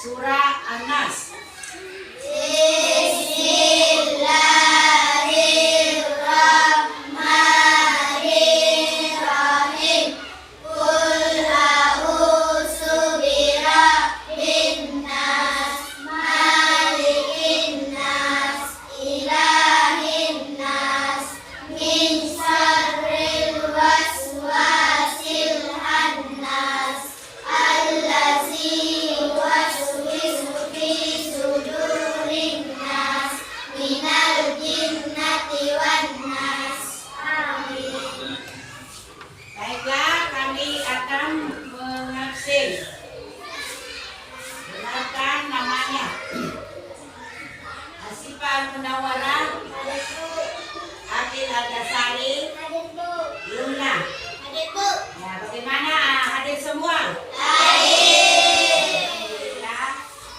surah An-Nas. Bismillahirrahmanirrahim. Qul a'udzu birabbin nas, malikin nas, ilahin nas, min syarril waswasil khannas, allazi yuwaswisu fi sudurin nas, minal jinnati wan nas. Amin. Baiklah, kami akan mengaksing. Dengarkan namanya. Asifah Al-Munawwarah, Adil Al-Ghazali, Yumna. Ya, bagaimana hadir semua? Alhamdulillah,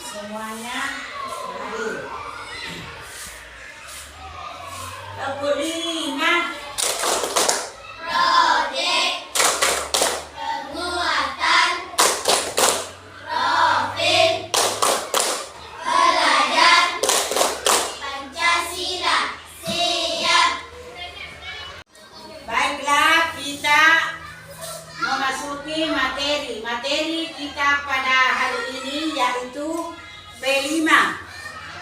semuanya hadir. Kelima, Proyek penguatan profil pelajar Pancasila. Siap. baiklah kita memasuki materi. Materi kita pada hari ini yaitu P5,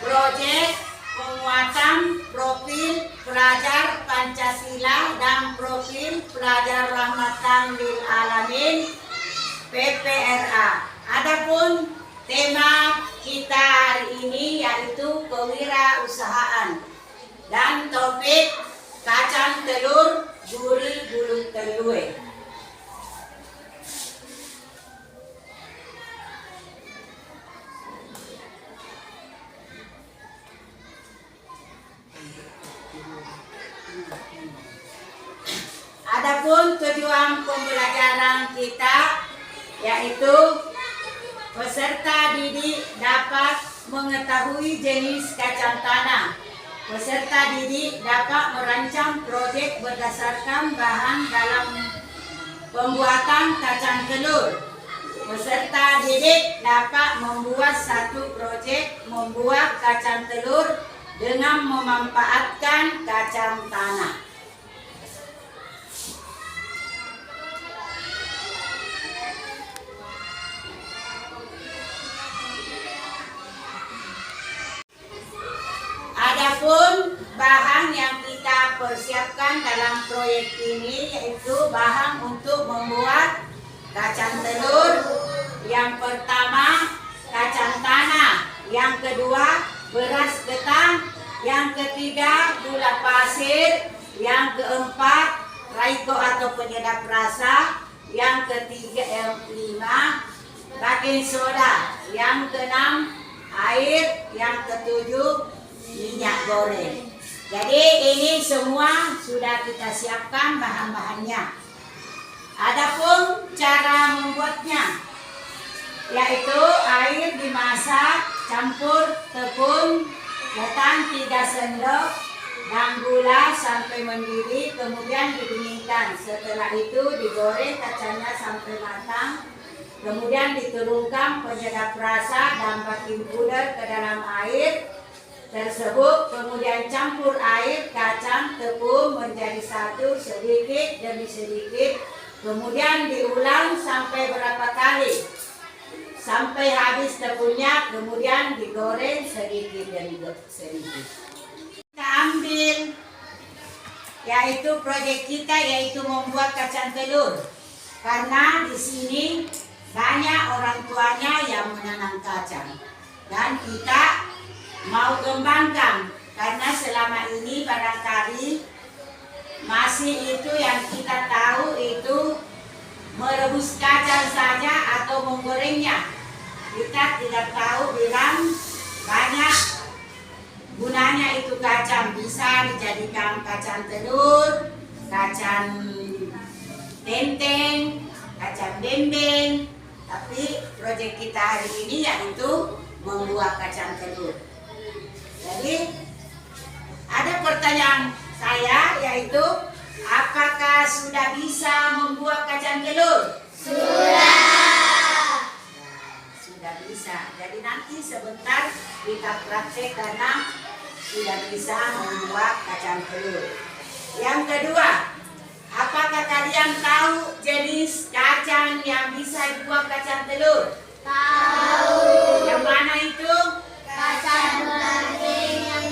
proyek penguatan profil pelajar Pancasila dan profil pelajar Rahmatan lil Alamin PPRA. Adapun tema kita hari ini yaitu kewirausahaan dan topik kacang telur gurih gulung telue. Adapun tujuan pembelajaran kita yaitu peserta didik dapat mengetahui jenis kacang tanah. Peserta didik dapat merancang proyek berdasarkan bahan dalam pembuatan kacang telur. Peserta didik dapat membuat satu proyek membuat kacang telur dengan memanfaatkan kacang tanah. Adapun bahan yang kita persiapkan dalam proyek ini yaitu bahan untuk membuat kacang telur. Yang pertama kacang tanah, yang kedua beras ketan, yang ketiga gula pasir, yang keempat raiko atau penyedap rasa, yang kelima baking soda, yang keenam air, yang ketujuh minyak goreng. Jadi ini semua sudah kita siapkan bahan-bahannya. Adapun cara membuatnya yaitu air dimasak, campur tepung ketan 3 sendok dan gula sampai mendidih, kemudian didinginkan. Setelah itu digoreng kacangnya sampai matang, kemudian diturunkan penyedap rasa dan baking powder ke dalam air tersebut, kemudian campur air, kacang, tepung menjadi satu sedikit demi sedikit, kemudian diulang sampai berapa kali sampai habis tepungnya, kemudian digoreng sedikit demi sedikit. Kita ambil yaitu proyek kita yaitu membuat kacang telur, karena di sini banyak orang tuanya yang menanam kacang dan kita mau kembangkan, karena selama ini barangkali masih itu yang kita tahu itu merebus kacang saja atau menggorengnya. Kita tidak tahu bilang banyak gunanya itu kacang, bisa dijadikan kacang telur, kacang tenteng, kacang dendeng. Tapi proyek kita hari ini yaitu membuat kacang telur. Jadi ada pertanyaan saya yaitu apakah sudah bisa membuat kacang telur? Sudah. tidak bisa. Jadi nanti sebentar kita praktek karena tidak bisa membuat kacang telur. Yang kedua, apakah kalian tahu jenis kacang yang bisa dibuat kacang telur? Tahu. Yang mana itu? Kacang kering yang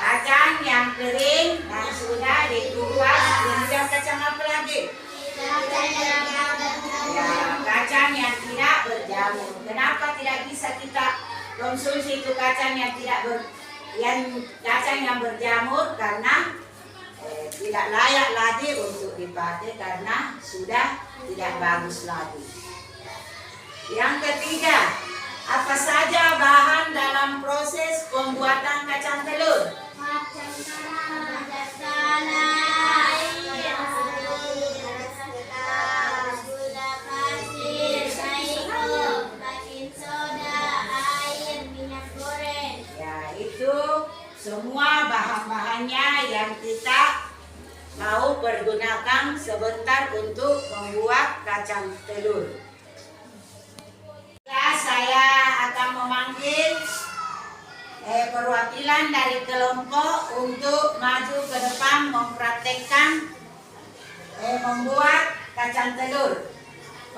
Kacang yang kering dan sudah dikupas. Kemudian kacang apa lagi? Ya, kacang yang tidak berjamur. Kenapa tidak bisa kita konsumsi itu kacang yang kacang yang berjamur? Karena tidak layak lagi untuk dipakai karena sudah tidak bagus lagi. Yang ketiga, apa saja bahan dalam proses pembuatan kacang telur? Semua bahan-bahannya yang kita mau pergunakan sebentar untuk membuat kacang telur. Saya akan memanggil perwakilan dari kelompok untuk maju ke depan mempraktekkan membuat kacang telur.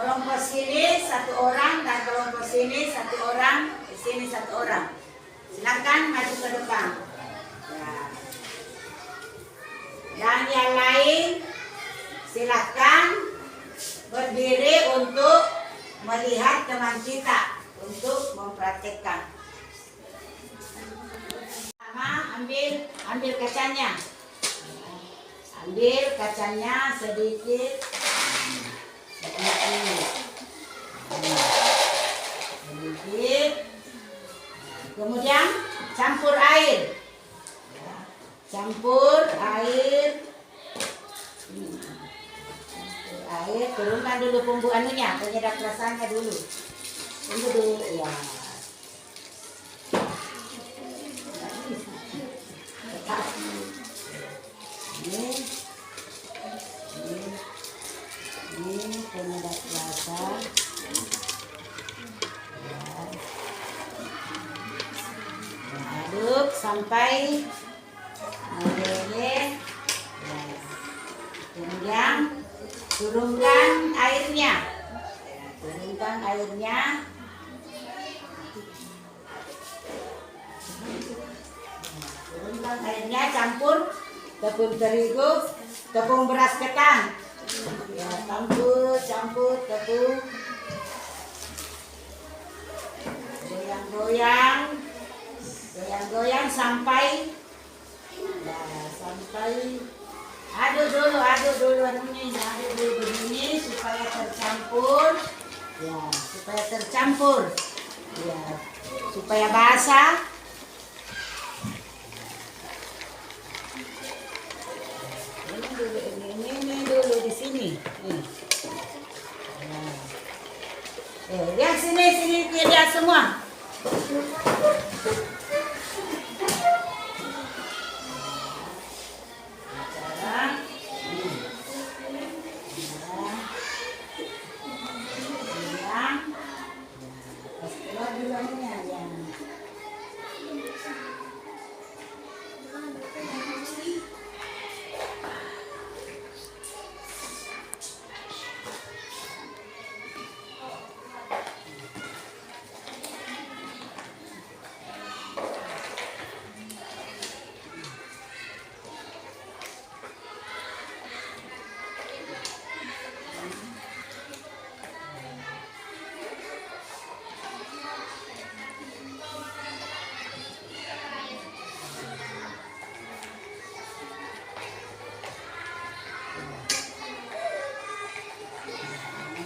Kelompok sini 1 orang dan kelompok sini 1 orang, sini 1 orang. Silakan maju ke depan. Ya. Dan yang lain silakan berdiri untuk melihat teman kita untuk mempraktekkan. Pertama, ambil kacangnya. Ambil kacangnya sedikit. Sedikit. Kemudian campur air. Campur air. Turunkan dulu penyedap rasanya dulu. Tunggu dulu ya. Ini penyedap rasa. Aduk sampai meleleh. Kemudian turunkan airnya. Turunkan airnya. Turunkan airnya, campur tepung terigu, tepung beras ketan. Ya, campur tepung. Goyang sampai aduk dulu begini supaya tercampur. Ya, Ya, supaya basah. Ini dulu di sini. Lihat sini lihat semua.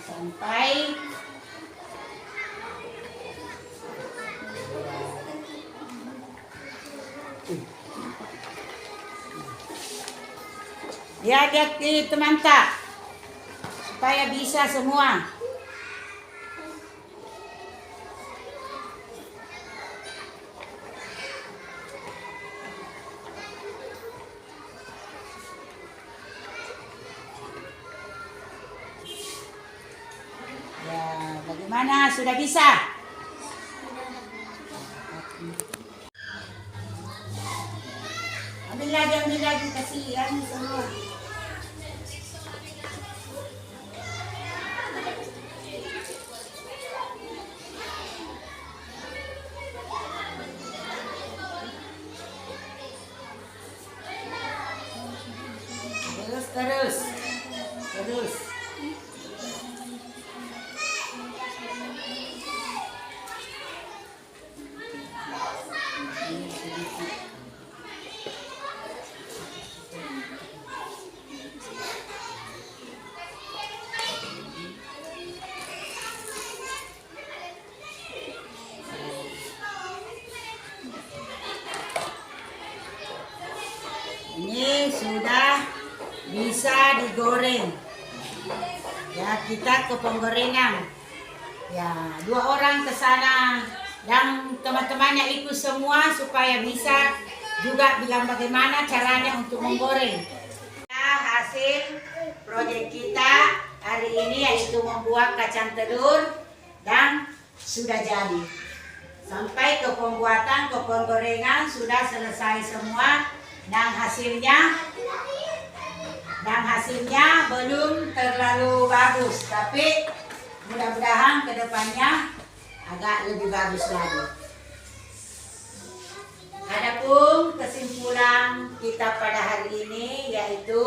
Sampai hati-hati teman tak supaya bisa semua. Mana sudah bisa? Ambil lagi kasihan semua. Terus. Ini sudah bisa digoreng. Ya, kita ke penggorengan. Ya, 2 orang ke sana dan teman-temannya ikut semua supaya bisa juga bilang bagaimana caranya untuk menggoreng. Nah, hasil proyek kita hari ini yaitu membuat kacang telur dan sudah jadi. Sampai ke pembuatan, ke penggorengan sudah selesai semua dan hasilnya belum terlalu bagus, tapi mudah-mudahan kedepannya agak lebih bagus lagi. Adapun kesimpulan kita pada hari ini yaitu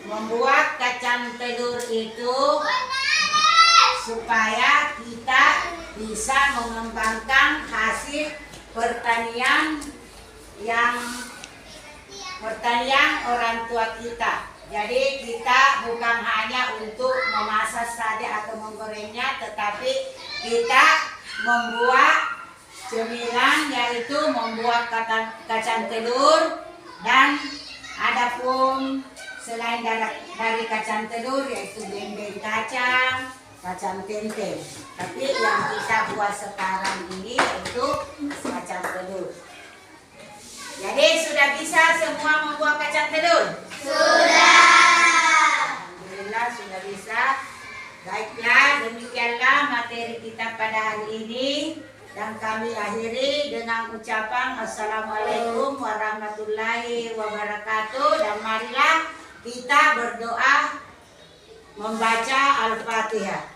membuat kacang telur itu supaya kita bisa mengembangkan hasil pertanian orang tua kita. Jadi kita bukan hanya untuk memasak saja atau menggorengnya, tetapi kita membuat cemilan yaitu membuat kacang telur, dan adapun selain dari kacang telur yaitu dendeng kacang tempe. Tapi yang kita buat sekarang ini yaitu kacang telur. Jadi sudah bisa semua membuat kacang telur? Sudah. Alhamdulillah sudah bisa. Baiklah, demikianlah materi kita pada hari ini. Dan kami akhiri dengan ucapan Assalamualaikum warahmatullahi wabarakatuh. Dan marilah kita berdoa membaca Al-Fatihah.